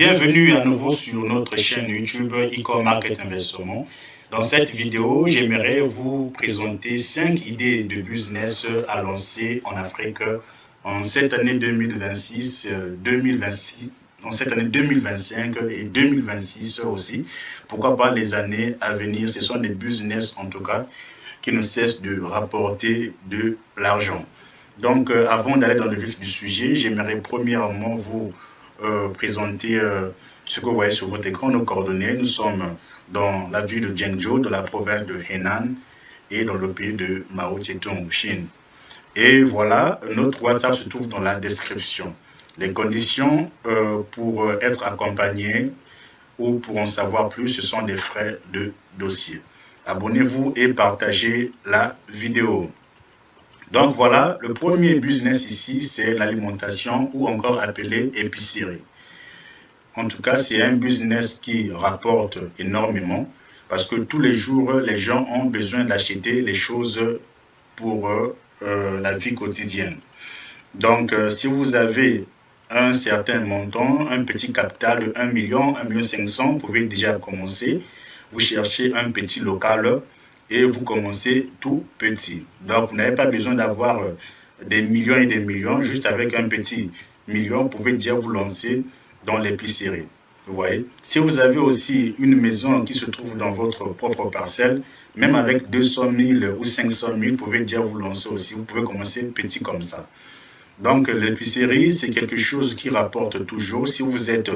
Bienvenue à nouveau sur notre chaîne YouTube e-Market Investissement. Dans cette vidéo, j'aimerais vous présenter 5 idées de business à lancer en Afrique en cette année 2026, 2026 en cette année 2025 et 2026 aussi. Pourquoi pas les années à venir, ce sont des business en tout cas qui ne cessent de rapporter de l'argent. Donc avant d'aller dans le vif du sujet, j'aimerais premièrement vous présenter ce que vous voyez sur votre écran, nos coordonnées. Nous sommes dans la ville de Zhengzhou, dans la province de Henan et dans le pays de Mao Zedong, Chine. Et voilà, notre WhatsApp se trouve dans la description. Les conditions pour être accompagné ou pour en savoir plus, ce sont des frais de dossier. Abonnez-vous et partagez la vidéo. Donc voilà, le premier business ici, c'est l'alimentation ou encore appelé épicerie. En tout cas, c'est un business qui rapporte énormément parce que tous les jours, les gens ont besoin d'acheter les choses pour la vie quotidienne. Donc, si vous avez un certain montant, un petit capital de 1 million, 1,5 million, vous pouvez déjà commencer. Vous cherchez un petit local et vous commencez tout petit. Donc, vous n'avez pas besoin d'avoir des millions et des millions. Juste avec un petit million, vous pouvez déjà vous lancer dans l'épicerie. Vous voyez. Si vous avez aussi une maison qui se trouve dans votre propre parcelle, même avec 200 000 ou 500 000, vous pouvez déjà vous lancer aussi. Vous pouvez commencer petit comme ça. Donc, l'épicerie, c'est quelque chose qui rapporte toujours. Si vous êtes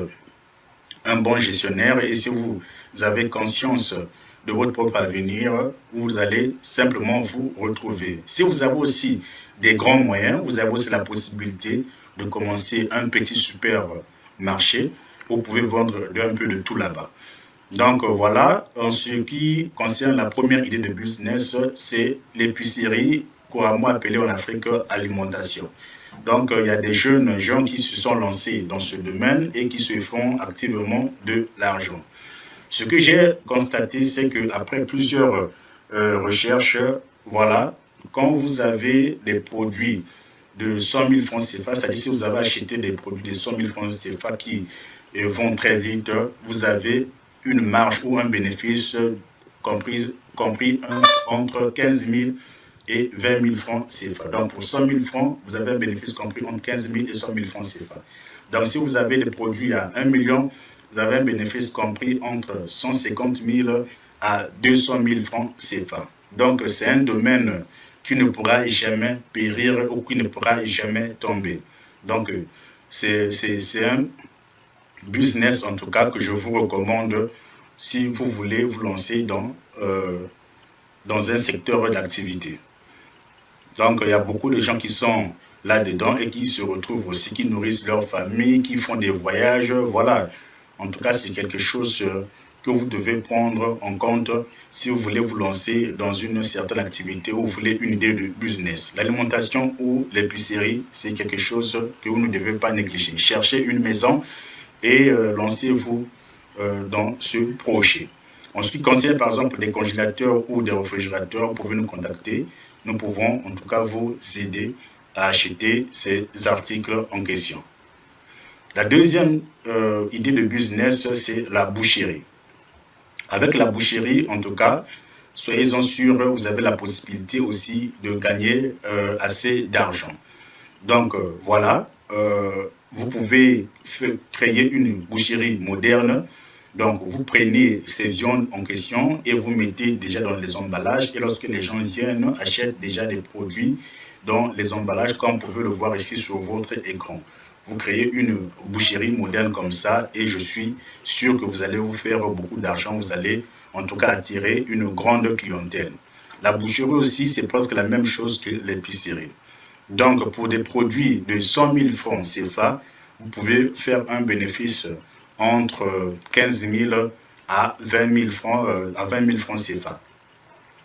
un bon gestionnaire et si vous avez conscience de votre propre avenir, vous allez simplement vous retrouver. Si vous avez aussi des grands moyens, vous avez aussi la possibilité de commencer un petit supermarché. Vous pouvez vendre un peu de tout là-bas. Donc voilà, en ce qui concerne la première idée de business, c'est l'épicerie, couramment appelée en Afrique alimentation. Donc il y a des jeunes gens qui se sont lancés dans ce domaine et qui se font activement de l'argent. Ce que j'ai constaté, c'est qu'après plusieurs recherches, voilà, quand vous avez des produits de 100 000 francs CFA, c'est-à-dire si vous avez acheté des produits de 100 000 francs CFA qui vont très vite, vous avez une marge ou un bénéfice compris entre 15 000 et 20 000 francs CFA. Donc pour 100 000 francs, vous avez un bénéfice compris entre 15 000 et 100 000 francs CFA. Donc si vous avez des produits à 1 million, vous avez un bénéfice compris entre 150 000 à 200 000 francs CFA. Donc c'est un domaine qui ne pourra jamais périr ou qui ne pourra jamais tomber. Donc c'est un business en tout cas que je vous recommande si vous voulez vous lancer dans un secteur d'activité. Donc il y a beaucoup de gens qui sont là-dedans et qui se retrouvent aussi, qui nourrissent leur famille, qui font des voyages, voilà. En tout cas, c'est quelque chose que vous devez prendre en compte si vous voulez vous lancer dans une certaine activité ou vous voulez une idée de business. L'alimentation ou l'épicerie, c'est quelque chose que vous ne devez pas négliger. Cherchez une maison et lancez-vous dans ce projet. En ce qui concerne par exemple des congélateurs ou des réfrigérateurs, vous pouvez nous contacter. Nous pouvons en tout cas vous aider à acheter ces articles en question. La deuxième idée de business, c'est la boucherie. Avec la boucherie, en tout cas, soyez-en sûrs, vous avez la possibilité aussi de gagner assez d'argent. Donc voilà, vous pouvez créer une boucherie moderne. Donc vous prenez ces viandes en question et vous mettez déjà dans les emballages. Et lorsque les gens viennent, achètent déjà des produits dans les emballages, comme vous pouvez le voir ici sur votre écran. Vous créez une boucherie moderne comme ça et je suis sûr que vous allez vous faire beaucoup d'argent. Vous allez en tout cas attirer une grande clientèle. La boucherie aussi, c'est presque la même chose que l'épicerie. Donc pour des produits de 100 000 francs CFA, vous pouvez faire un bénéfice entre 15 000 à 20 000 francs, CFA.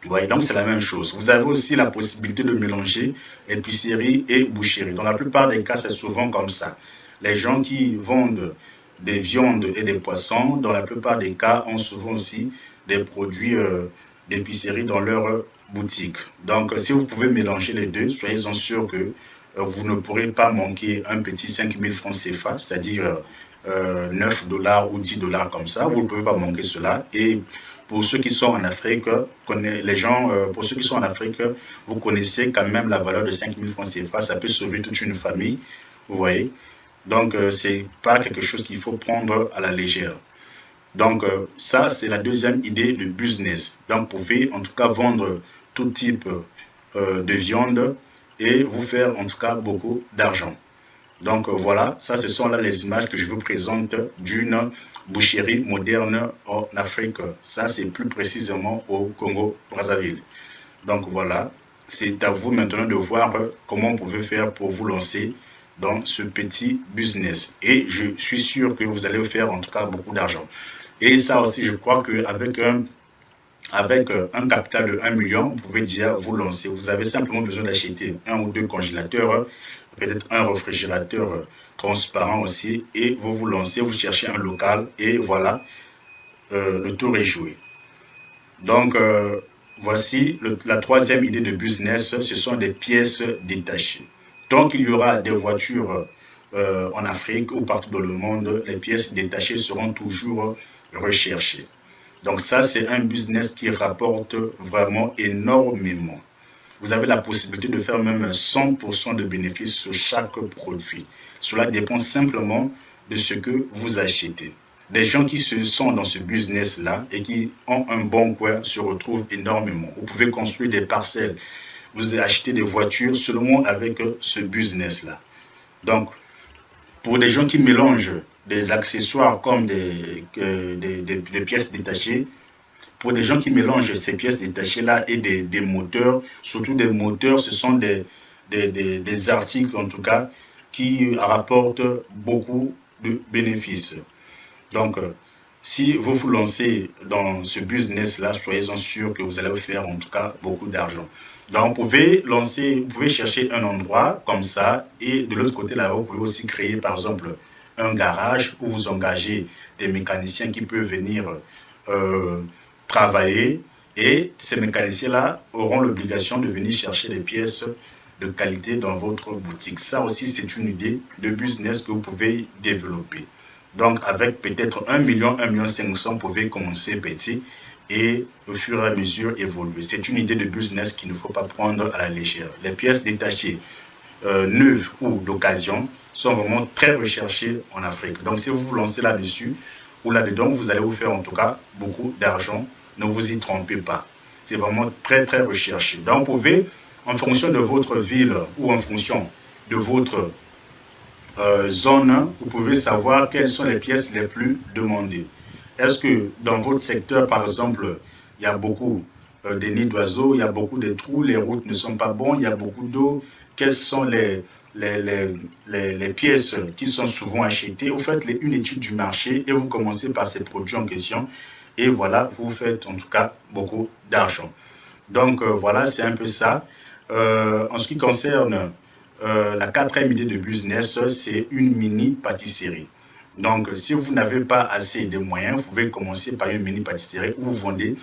Vous voyez, donc c'est la même chose. Vous avez aussi la possibilité de mélanger épicerie et boucherie. Dans la plupart des cas, c'est souvent comme ça. Les gens qui vendent des viandes et des poissons, dans la plupart des cas, ont souvent aussi des produits d'épicerie dans leur boutique. Donc, si vous pouvez mélanger les deux, soyez-en sûrs que vous ne pourrez pas manquer un petit 5 000 francs CFA, c'est-à-dire 9 $ ou 10 $ comme ça. Vous ne pouvez pas manquer cela. Et pour ceux qui sont en Afrique, pour ceux qui sont en Afrique, vous connaissez quand même la valeur de 5 000 francs CFA. Ça peut sauver toute une famille. Vous voyez. Donc, c'est pas quelque chose qu'il faut prendre à la légère. Donc, ça, c'est la deuxième idée de business. Donc, vous pouvez en tout cas vendre tout type de viande et vous faire en tout cas beaucoup d'argent. Donc, voilà, ça, ce sont là les images que je vous présente d'une boucherie moderne en Afrique. Ça, c'est plus précisément au Congo-Brazzaville. Donc, voilà, c'est à vous maintenant de voir comment vous pouvez faire pour vous lancer dans ce petit business. Et je suis sûr que vous allez faire en tout cas beaucoup d'argent. Et ça aussi, je crois qu'avec un capital de 1 million, vous pouvez déjà vous lancer. Vous avez simplement besoin d'acheter 1 ou 2 congélateurs, peut-être un réfrigérateur transparent aussi, et vous vous lancez, vous cherchez un local, et voilà, le tour est joué. Donc, voici la troisième idée de business, ce sont des pièces détachées. Donc, il y aura des voitures en Afrique ou partout dans le monde, les pièces détachées seront toujours recherchées. Donc ça, c'est un business qui rapporte vraiment énormément. Vous avez la possibilité de faire même 100% de bénéfices sur chaque produit. Cela dépend simplement de ce que vous achetez. Les gens qui sont dans ce business-là et qui ont un bon coin se retrouvent énormément. Vous pouvez construire des parcelles, vous achetez des voitures seulement avec ce business-là. Donc, pour les gens qui mélangent des accessoires comme des pièces détachées, pour des gens qui mélangent ces pièces détachées-là et des moteurs, surtout des moteurs, ce sont des articles en tout cas qui rapportent beaucoup de bénéfices. Donc, si vous vous lancez dans ce business-là, soyez-en sûr que vous allez faire en tout cas beaucoup d'argent. Donc, vous pouvez chercher un endroit comme ça et de l'autre côté là, vous pouvez aussi créer par exemple un garage où vous engagez des mécaniciens qui peuvent venir travailler et ces mécaniciens-là auront l'obligation de venir chercher des pièces de qualité dans votre boutique. Ça aussi, c'est une idée de business que vous pouvez développer. Donc, avec peut-être 1 million, 1 million 500, vous pouvez commencer petit et au fur et à mesure évoluer. C'est une idée de business qu'il ne faut pas prendre à la légère. Les pièces détachées, neuves ou d'occasion, sont vraiment très recherchées en Afrique. Donc, si vous vous lancez là-dessus ou là-dedans, vous allez vous faire en tout cas beaucoup d'argent. Ne vous y trompez pas. C'est vraiment très, très recherché. Donc, vous pouvez, en fonction de votre ville ou en fonction de votre zone, vous pouvez savoir quelles sont les pièces les plus demandées. Est-ce que dans votre secteur, par exemple, il y a beaucoup de nids d'oiseaux, il y a beaucoup de trous, les routes ne sont pas bonnes, il y a beaucoup d'eau? Quelles sont les pièces qui sont souvent achetées? Vous faites une étude du marché et vous commencez par ces produits en question. Et voilà, vous faites en tout cas beaucoup d'argent. Donc voilà, c'est un peu ça. En ce qui concerne la quatrième idée de business, c'est une mini pâtisserie. Donc, si vous n'avez pas assez de moyens, vous pouvez commencer par une mini pâtisserie où vous vendez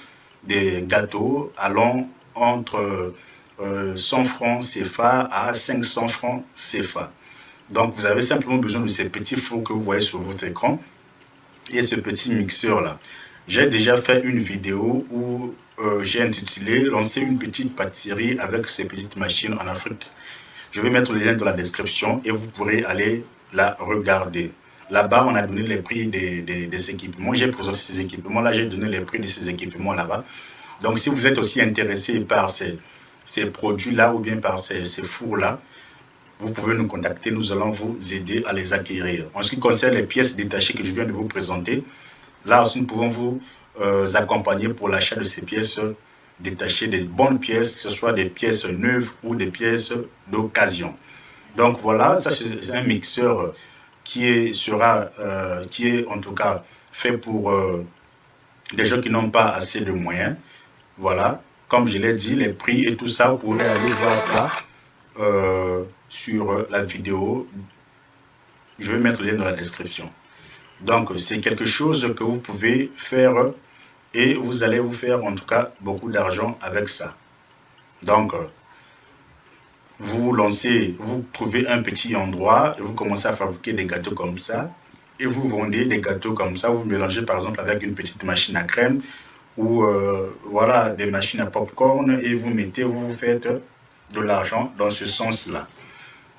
des gâteaux allant entre 100 francs CFA à 500 francs CFA. Donc, vous avez simplement besoin de ces petits fours que vous voyez sur votre écran et ce petit mixeur-là. J'ai déjà fait une vidéo où j'ai intitulé « Lancer une petite pâtisserie avec ces petites machines en Afrique ». Je vais mettre le lien dans la description et vous pourrez aller la regarder. Là-bas, on a donné les prix des équipements. J'ai présenté ces équipements-là, j'ai donné les prix de ces équipements là-bas. Donc, si vous êtes aussi intéressé par ces produits-là ou bien par ces fours-là, vous pouvez nous contacter, nous allons vous aider à les acquérir. En ce qui concerne les pièces détachées que je viens de vous présenter, là aussi, nous pouvons vous accompagner pour l'achat de ces pièces détachées, des bonnes pièces, que ce soit des pièces neuves ou des pièces d'occasion. Donc voilà, ça c'est un mixeur qui est en tout cas fait pour des gens qui n'ont pas assez de moyens. Voilà, comme je l'ai dit, les prix et tout ça, vous pouvez aller voir ça sur la vidéo. Je vais mettre le lien dans la description. Donc c'est quelque chose que vous pouvez faire et vous allez vous faire en tout cas beaucoup d'argent avec ça. Donc, vous lancez, vous trouvez un petit endroit et vous commencez à fabriquer des gâteaux comme ça. et vous vendez des gâteaux comme ça, vous mélangez par exemple avec une petite machine à crème ou voilà, des machines à popcorn et vous faites de l'argent dans ce sens-là.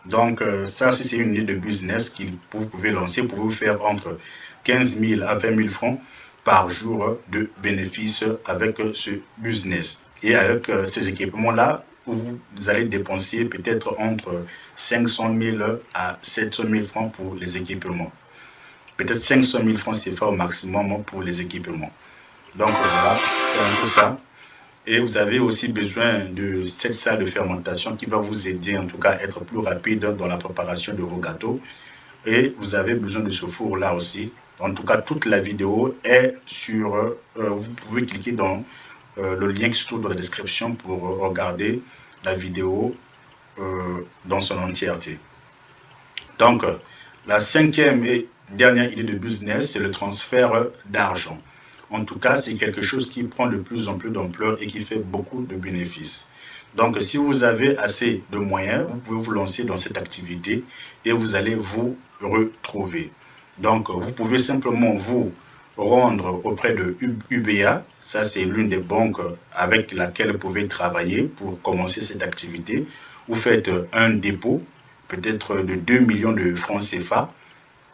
Donc ça, c'est une idée de business que vous pouvez lancer pour vous faire entre 15 000 à 20 000 francs par jour de bénéfices avec ce business. Et avec ces équipements-là, vous allez dépenser peut-être entre 500 000 à 700 000 francs pour les équipements. Peut-être 500 000 francs CFA au maximum pour les équipements. Donc voilà, c'est un peu ça. Et vous avez aussi besoin de cette salle de fermentation qui va vous aider en tout cas à être plus rapide dans la préparation de vos gâteaux. Et vous avez besoin de ce four-là aussi. En tout cas, toute la vidéo est sur... vous pouvez cliquer dans le lien qui se trouve dans la description pour regarder la vidéo dans son entièreté. Donc, la cinquième et dernière idée de business, c'est le transfert d'argent. En tout cas, c'est quelque chose qui prend de plus en plus d'ampleur et qui fait beaucoup de bénéfices. Donc, si vous avez assez de moyens, vous pouvez vous lancer dans cette activité et vous allez vous retrouver. Donc, vous pouvez simplement vous rendre auprès de UBA. Ça, c'est l'une des banques avec laquelle vous pouvez travailler pour commencer cette activité. Vous faites un dépôt, peut-être de 2 millions de francs CFA.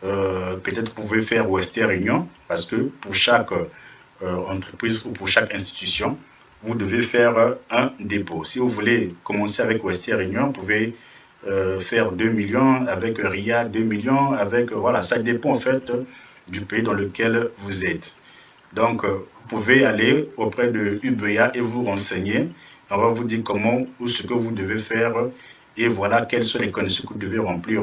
Peut-être vous pouvez faire Western Union, parce que pour chaque entreprise ou pour chaque institution, vous devez faire un dépôt. Si vous voulez commencer avec Western Union, vous pouvez faire 2 millions, avec RIA 2 millions, avec voilà, ça dépend en fait du pays dans lequel vous êtes. Donc, vous pouvez aller auprès de UBA et vous renseigner. On va vous dire comment ou ce que vous devez faire et voilà quelles sont les conditions que vous devez remplir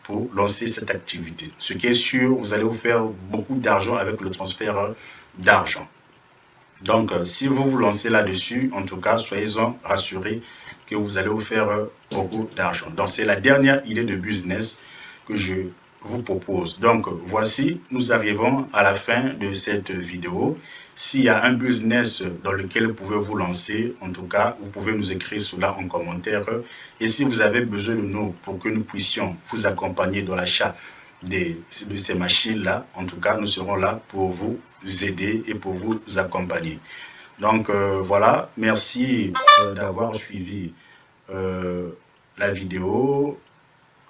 pour lancer cette activité. Ce qui est sûr, vous allez vous faire beaucoup d'argent avec le transfert d'argent. Donc, si vous vous lancez là-dessus, en tout cas, soyez-en rassurés que vous allez vous faire beaucoup d'argent. Donc, c'est la dernière idée de business que je vous propose. Donc, voici, nous arrivons à la fin de cette vidéo. S'il y a un business dans lequel vous pouvez vous lancer, en tout cas, vous pouvez nous écrire cela en commentaire. Et si vous avez besoin de nous pour que nous puissions vous accompagner dans l'achat de ces machines-là, en tout cas, nous serons là pour vous aider et pour vous accompagner. Donc, voilà, merci d'avoir suivi la vidéo.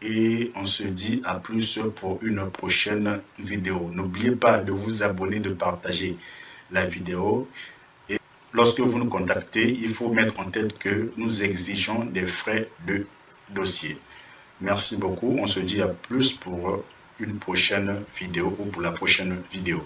Et on se dit à plus pour une prochaine vidéo. N'oubliez pas de vous abonner, de partager la vidéo. Et lorsque vous nous contactez, il faut mettre en tête que nous exigeons des frais de dossier. Merci beaucoup. On se dit à plus pour une prochaine vidéo ou pour la prochaine vidéo.